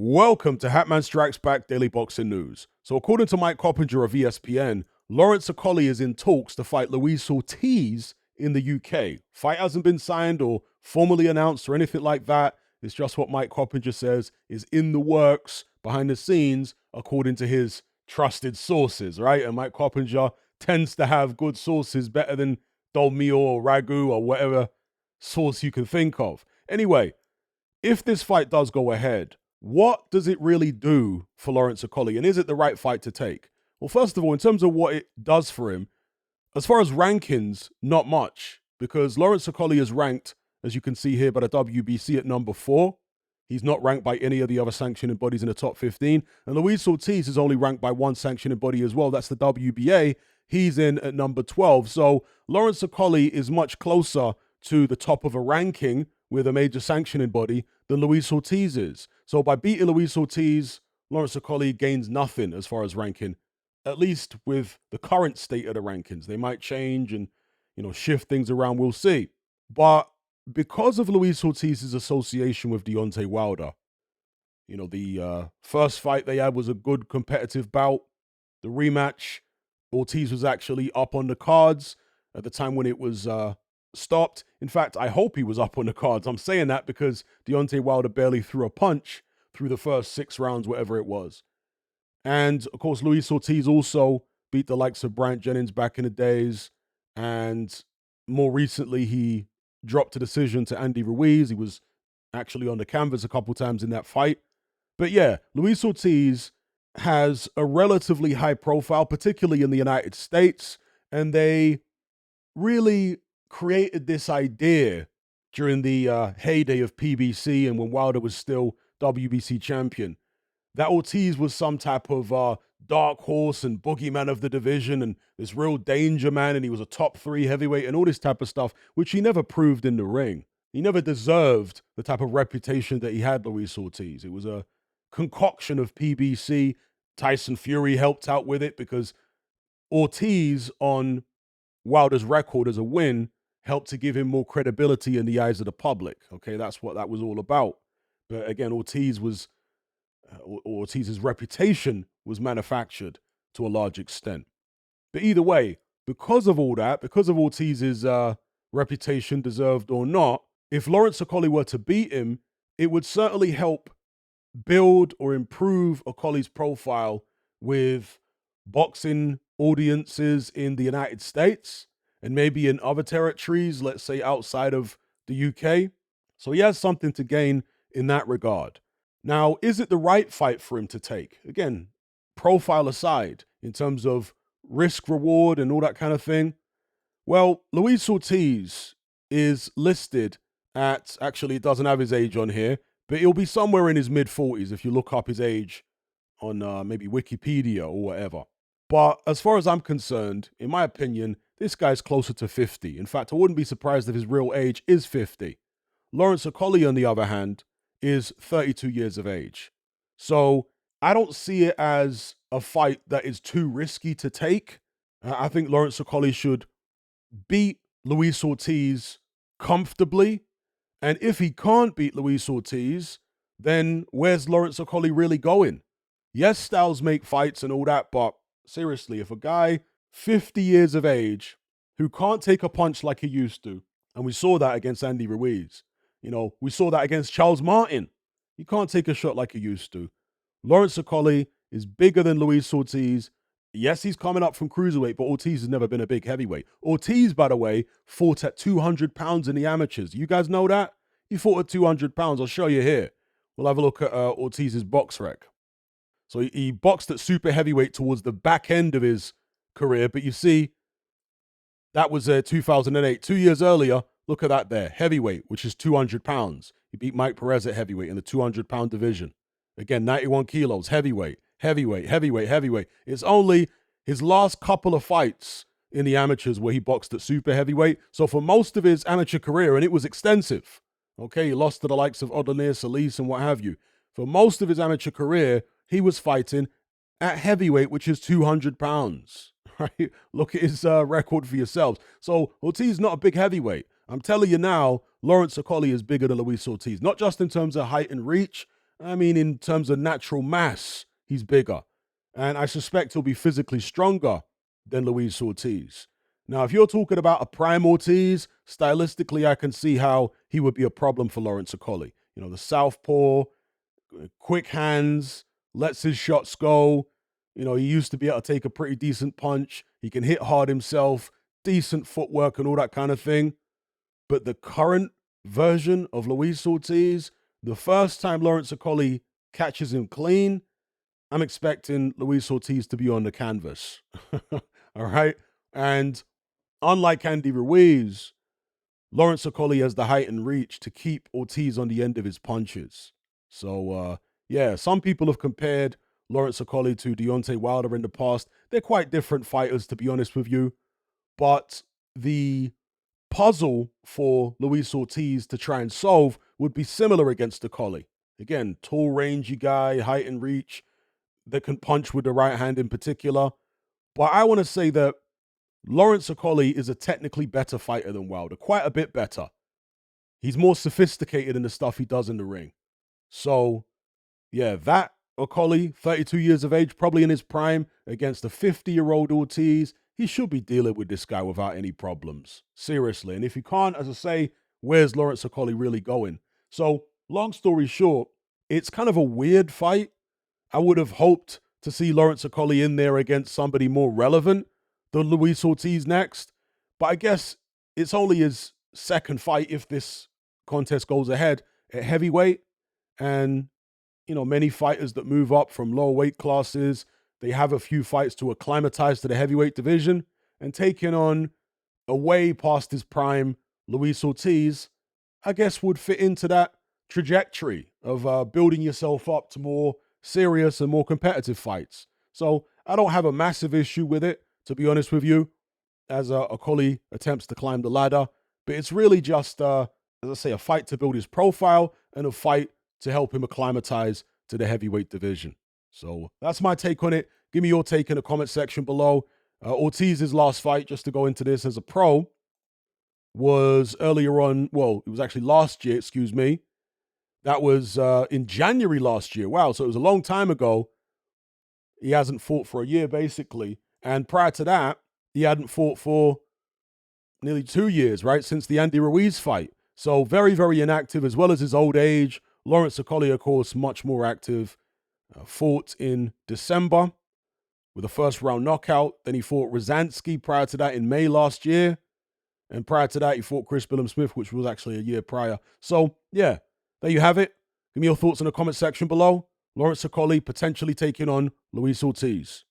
Welcome to Hatman Strikes Back Daily Boxing News. So, according to Mike Coppinger of ESPN, Lawrence Okolie is in talks to fight Luis Ortiz in the UK. Fight hasn't been signed or formally announced or anything like that. It's just what Mike Coppinger says is in the works behind the scenes, according to his trusted sources, right? And Mike Coppinger tends to have good sources, better than Dolmio or Ragu or whatever source you can think of. Anyway, if this fight does go ahead, what does it really do for Lawrence Okolie? And is it the right fight to take? Well, first of all, in terms of what it does for him, as far as rankings, not much, because Lawrence Okolie is ranked, as you can see here, by the WBC at number 4. He's not ranked by any of the other sanctioning bodies in the top 15. And Luis Ortiz is only ranked by one sanctioning body as well. That's the WBA. He's in at number 12. So Lawrence Okolie is much closer to the top of a ranking with a major sanctioning body than Luis Ortiz is. So by beating Luis Ortiz, Lawrence Okolie gains nothing as far as ranking, at least with the current state of the rankings. They might change and, shift things around. We'll see. But because of Luis Ortiz's association with Deontay Wilder, the first fight they had was a good competitive bout. The rematch, Ortiz was actually up on the cards at the time when it was stopped. In fact, I hope he was up on the cards. I'm saying that because Deontay Wilder barely threw a punch through the first 6 rounds, whatever it was. And, of course, Luis Ortiz also beat the likes of Bryant Jennings back in the days. And more recently, he dropped a decision to Andy Ruiz. He was actually on the canvas a couple times in that fight. But yeah, Luis Ortiz has a relatively high profile, particularly in the United States. And they really created this idea during the heyday of PBC and when Wilder was still WBC champion, that Ortiz was some type of dark horse and boogeyman of the division and this real danger man, and he was a top 3 heavyweight and all this type of stuff, which he never proved in the ring. He never deserved the type of reputation that he had, Luis Ortiz. It was a concoction of PBC. Tyson Fury helped out with it because Ortiz, on Wilder's record as a win, helped to give him more credibility in the eyes of the public. Okay, that's what that was all about. But again, Ortiz's reputation was manufactured to a large extent. But either way, because of all that, because of Ortiz's reputation, deserved or not, if Lawrence Okolie were to beat him, it would certainly help build or improve Okolie's profile with boxing audiences in the United States and maybe in other territories, let's say outside of the UK. So he has something to gain in that regard. Now, is it the right fight for him to take? Again, profile aside, in terms of risk reward and all that kind of thing. Well, Luis Ortiz is listed at, actually, it doesn't have his age on here, but he'll be somewhere in his mid-40s if you look up his age on maybe Wikipedia or whatever. But as far as I'm concerned, in my opinion, this guy's closer to 50. In fact, I wouldn't be surprised if his real age is 50. Lawrence Okolie, on the other hand, is 32 years of age. So I don't see it as a fight that is too risky to take. I think Lawrence Okolie should beat Luis Ortiz comfortably. And if he can't beat Luis Ortiz, then where's Lawrence Okolie really going? Yes, styles make fights and all that, but seriously, if a guy 50 years of age who can't take a punch like he used to, and we saw that against Andy Ruiz, we saw that against Charles Martin. He can't take a shot like he used to. Lawrence Okolie is bigger than Luis Ortiz. Yes, he's coming up from cruiserweight, but Ortiz has never been a big heavyweight. Ortiz, by the way, fought at 200 pounds in the amateurs. You guys know that? He fought at 200 pounds. I'll show you here. We'll have a look at Ortiz's box rec. So he boxed at super heavyweight towards the back end of his career, but you see, that was 2008. 2 years earlier, look at that there. Heavyweight, which is 200 pounds. He beat Mike Perez at heavyweight in the 200-pound division. Again, 91 kilos, heavyweight. It's only his last couple of fights in the amateurs where he boxed at super heavyweight. So for most of his amateur career, and it was extensive, okay, he lost to the likes of Okolie, Solis, and what have you. For most of his amateur career, he was fighting at heavyweight, which is 200 pounds. Right? Look at his record for yourselves. So Ortiz is not a big heavyweight. I'm telling you now, Lawrence Okolie is bigger than Luis Ortiz, not just in terms of height and reach, I mean, in terms of natural mass, he's bigger. And I suspect he'll be physically stronger than Luis Ortiz. Now, if you're talking about a prime Ortiz, stylistically, I can see how he would be a problem for Lawrence Okolie. You know, the southpaw, quick hands, lets his shots go. You know, he used to be able to take a pretty decent punch. He can hit hard himself, decent footwork and all that kind of thing. But the current version of Luis Ortiz, the first time Lawrence Okolie catches him clean, I'm expecting Luis Ortiz to be on the canvas. All right. And unlike Andy Ruiz, Lawrence Okolie has the height and reach to keep Ortiz on the end of his punches. So, yeah, some people have compared Lawrence Okolie to Deontay Wilder in the past. They're quite different fighters, to be honest with you. But the puzzle for Luis Ortiz to try and solve would be similar against Okolie. Again, tall, rangy guy, height and reach that can punch with the right hand in particular. But I want to say that Lawrence Okolie is a technically better fighter than Wilder, quite a bit better. He's more sophisticated in the stuff he does in the ring. So, yeah, that Okolie, 32 years of age, probably in his prime, against a 50-year-old Ortiz, he should be dealing with this guy without any problems. Seriously. And if he can't, as I say, where's Lawrence Okolie really going? So, long story short, it's kind of a weird fight. I would have hoped to see Lawrence Okolie in there against somebody more relevant than Luis Ortiz next. But I guess it's only his second fight if this contest goes ahead at heavyweight. And, you know, many fighters that move up from lower weight classes, they have a few fights to acclimatize to the heavyweight division. And taking on a way past his prime Luis Ortiz, I guess would fit into that trajectory of building yourself up to more serious and more competitive fights. So I don't have a massive issue with it, to be honest with you, as Okolie attempts to climb the ladder. But it's really just, as I say, a fight to build his profile and a fight to help him acclimatize to the heavyweight division. So that's my take on it. Give me your take in the comment section below. Ortiz's last fight, just to go into this as a pro, was earlier on. Well, it was actually last year, excuse me. That was in January last year. Wow, so it was a long time ago. He hasn't fought for a year, basically. And prior to that, he hadn't fought for nearly 2 years, right? Since the Andy Ruiz fight. So very, very inactive, as well as his old age. Lawrence Okolie, of course, much more active. Fought in December with a first round knockout. Then he fought Rosansky prior to that in May last year. And prior to that, he fought Chris Billam-Smith, which was actually a year prior. So, yeah, there you have it. Give me your thoughts in the comment section below. Lawrence Okolie potentially taking on Luis Ortiz.